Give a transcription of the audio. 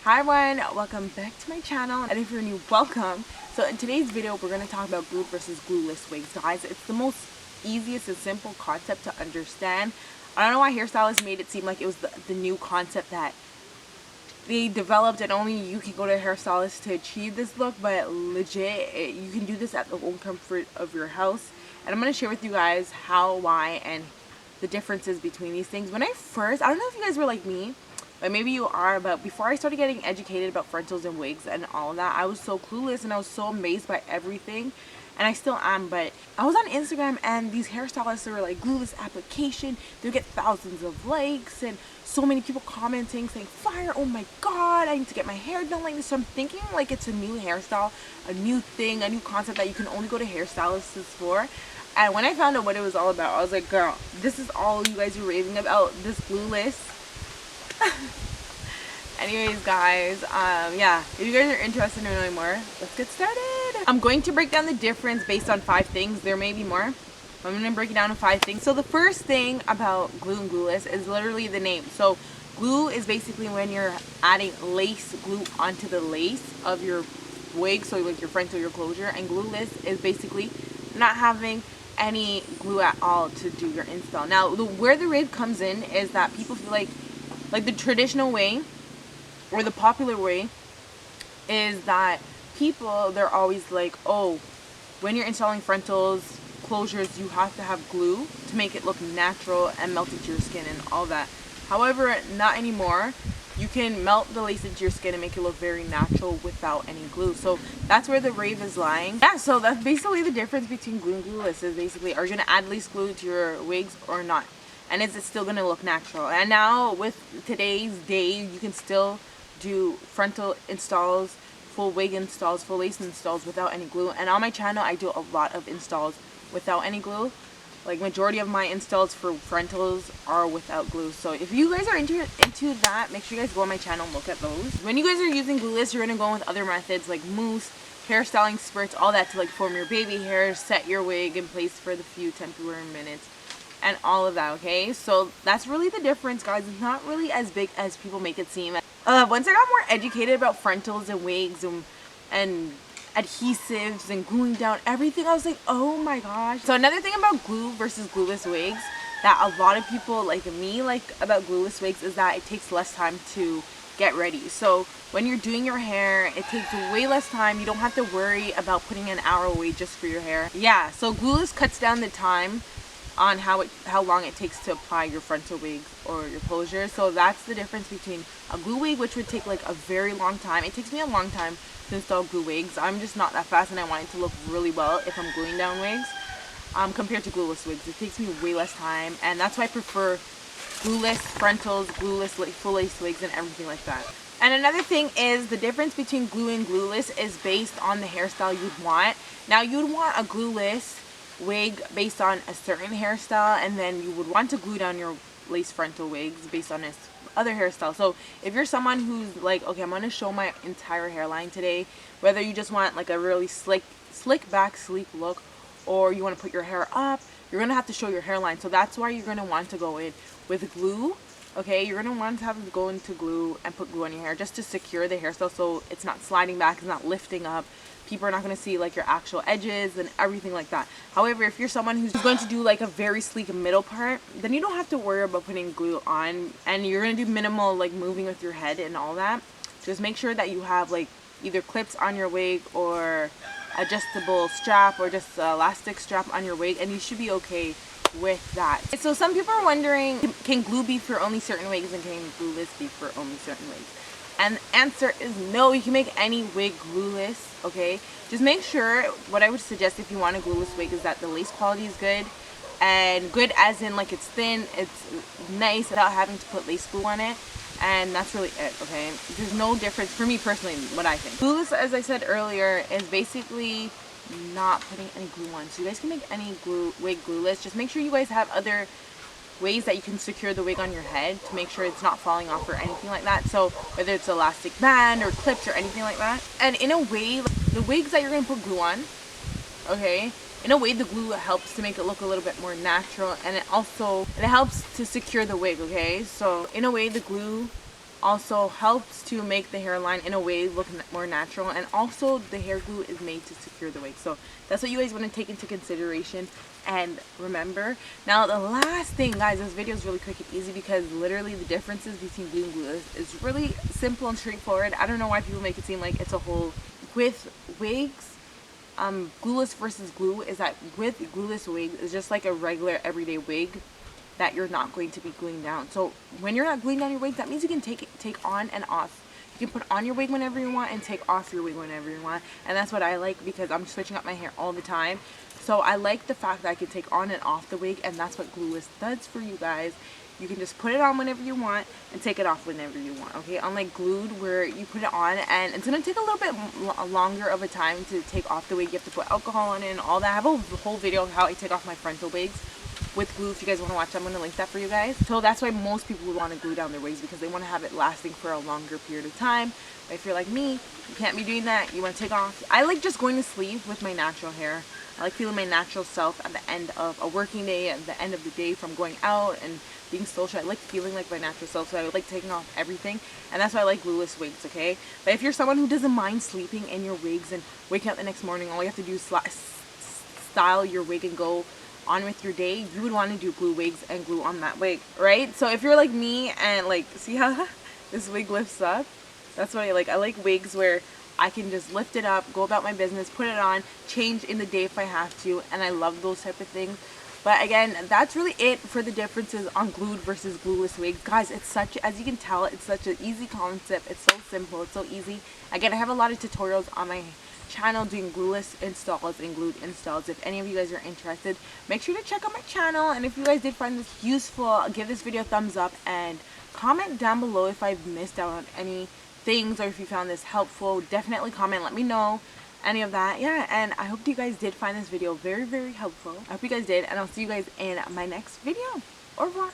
Hi everyone, welcome back to my channel, and if you're new, welcome. So in today's video we're going to talk about glued versus glueless wigs. Guys, it's the most easiest and simple concept to understand. I don't know why hairstylists made it seem like it was the new concept that they developed and only you can go to a hairstylist to achieve this look, but legit you can do this at the own comfort of your house. And I'm going to share with you guys how, why, and the differences between these things. When I don't know if you guys were like me, but maybe you are, but before I started getting educated about frontals and wigs and all of that, I was so clueless and I was so amazed by everything, and I still am. But I was on Instagram and these hairstylists were like, glueless application, they'll get thousands of likes and so many people commenting saying fire, oh my god, I need to get my hair done like this. So I'm thinking like it's a new hairstyle, a new thing, a new concept that you can only go to hairstylists for. And when I found out what it was all about, I was like, girl, this is all you guys are raving about, this glueless. Anyways guys, yeah, if you guys are interested in knowing more, let's get started. I'm going to break down the difference based on 5 things. There may be more, but I'm going to break it down to 5 things. So the first thing about glue and glueless is literally the name. So glue is basically when you're adding lace glue onto the lace of your wig, so like your frontal, your closure. And glueless is basically not having any glue at all to do your install. Now where the rave comes in is that people feel like the traditional way or the popular way is that people, they're always like, oh, when you're installing frontals, closures, you have to have glue to make it look natural and melt into your skin and all that. However, not anymore. You can melt the lace into your skin and make it look very natural without any glue. So that's where the rave is lying. Yeah, so that's basically the difference between glue and glueless. Is basically, are you going to add lace glue to your wigs or not? And is it still going to look natural? And now with today's day, you can still do frontal installs, full wig installs, full lace installs without any glue. And on my channel, I do a lot of installs without any glue. Like majority of my installs for frontals are without glue. So if you guys are into that, make sure you guys go on my channel and look at those. When you guys are using glueless, you're going to go with other methods like mousse, hairstyling spurts, all that to like form your baby hair, set your wig in place for the few temporary minutes, and all of that. Okay, so that's really the difference, guys. It's not really as big as people make it seem. Once I got more educated about frontals and wigs and adhesives and gluing down everything, I was like, oh my gosh. So another thing about glue versus glueless wigs that a lot of people like me like about glueless wigs is that it takes less time to get ready. So when you're doing your hair, it takes way less time. You don't have to worry about putting an hour away just for your hair. Yeah, so glueless cuts down the time on how long it takes to apply your frontal wigs or your closure. So that's the difference between a glue wig, which would take like a very long time. It takes me a long time to install glue wigs. I'm just not that fast, and I want it to look really well if I'm gluing down wigs, compared to glueless wigs. It takes me way less time, and that's why I prefer glueless frontals, glueless full lace wigs, and everything like that. And another thing is the difference between glue and glueless is based on the hairstyle you'd want. Now you'd want a glueless wig based on a certain hairstyle, and then you would want to glue down your lace frontal wigs based on this other hairstyle. So if you're someone who's like, okay, I'm going to show my entire hairline today, whether you just want like a really slick back sleek look, or you want to put your hair up, you're going to have to show your hairline. So that's why you're going to want to go in with glue. Okay, you're going to want to have to go into glue and put glue on your hair just to secure the hairstyle so it's not sliding back, it's not lifting up. People are not going to see like your actual edges and everything like that. However, if you're someone who's going to do like a very sleek middle part, then you don't have to worry about putting glue on, and you're going to do minimal like moving with your head and all that. Just make sure that you have like either clips on your wig or adjustable strap or just elastic strap on your wig, and you should be okay with that. So some people are wondering, can glue be for only certain wigs and can glueless be for only certain wigs? And the answer is no. You can make any wig glueless. Okay, just make sure, what I would suggest if you want a glueless wig is that the lace quality is good, and good as in like it's thin, it's nice without having to put lace glue on it, and that's really it. Okay, there's no difference for me personally, what I think. Glueless, as I said earlier, is basically not putting any glue on. So you guys can make any wig glueless. Just make sure you guys have other ways that you can secure the wig on your head to make sure it's not falling off or anything like that. So whether it's elastic band or clips or anything like that. And in a way, the wigs that you're going to put glue on, okay, in a way the glue helps to make it look a little bit more natural, and it helps to secure the wig. Okay, so in a way the glue also helps to make the hairline in a way look more natural, and also the hair glue is made to secure the wig. So that's what you guys want to take into consideration and remember. Now the last thing, guys, this video is really quick and easy because literally the differences between glue and glueless is really simple and straightforward. I don't know why people make it seem like it's a whole with wigs. Glueless versus glue is that with glueless wig is just like a regular everyday wig that you're not going to be gluing down. So when you're not gluing down your wig, that means you can take on and off. You can put on your wig whenever you want and take off your wig whenever you want. And that's what I like because I'm switching up my hair all the time. So I like the fact that I can take on and off the wig, and that's what glueless does for you guys. You can just put it on whenever you want and take it off whenever you want, okay? Unlike glued, where you put it on and it's going to take a little bit longer of a time to take off the wig. You have to put alcohol on it and all that. I have a whole video of how I take off my frontal wigs with glue. If you guys want to watch, I'm going to link that for you guys. So that's why most people would want to glue down their wigs, because they want to have it lasting for a longer period of time. But if you're like me, you can't be doing that. You want to take off. I like just going to sleep with my natural hair. I like feeling my natural self at the end of a working day, at the end of the day from going out and being social. I like feeling like my natural self, so I like taking off everything, and that's why I like glueless wigs, okay? But if you're someone who doesn't mind sleeping in your wigs and waking up the next morning, all you have to do is style your wig and go on with your day, you would want to do glue wigs and glue on that wig, right? So if you're like me and like, see how this wig lifts up? That's what I like. I like wigs where I can just lift it up, go about my business, put it on, change in the day if I have to, and I love those type of things. But again, that's really it for the differences on glued versus glueless wigs. Guys, it's such, as you can tell, it's such an easy concept. It's so simple, it's so easy. Again, I have a lot of tutorials on my channel doing glueless installs and glued installs. If any of you guys are interested, make sure to check out my channel. And if you guys did find this useful, give this video a thumbs up and comment down below if I've missed out on any things, or if you found this helpful. Definitely comment, let me know any of that. Yeah, and I hope you guys did find this video very, very helpful. I hope you guys did, and I'll see you guys in my next video. Au revoir.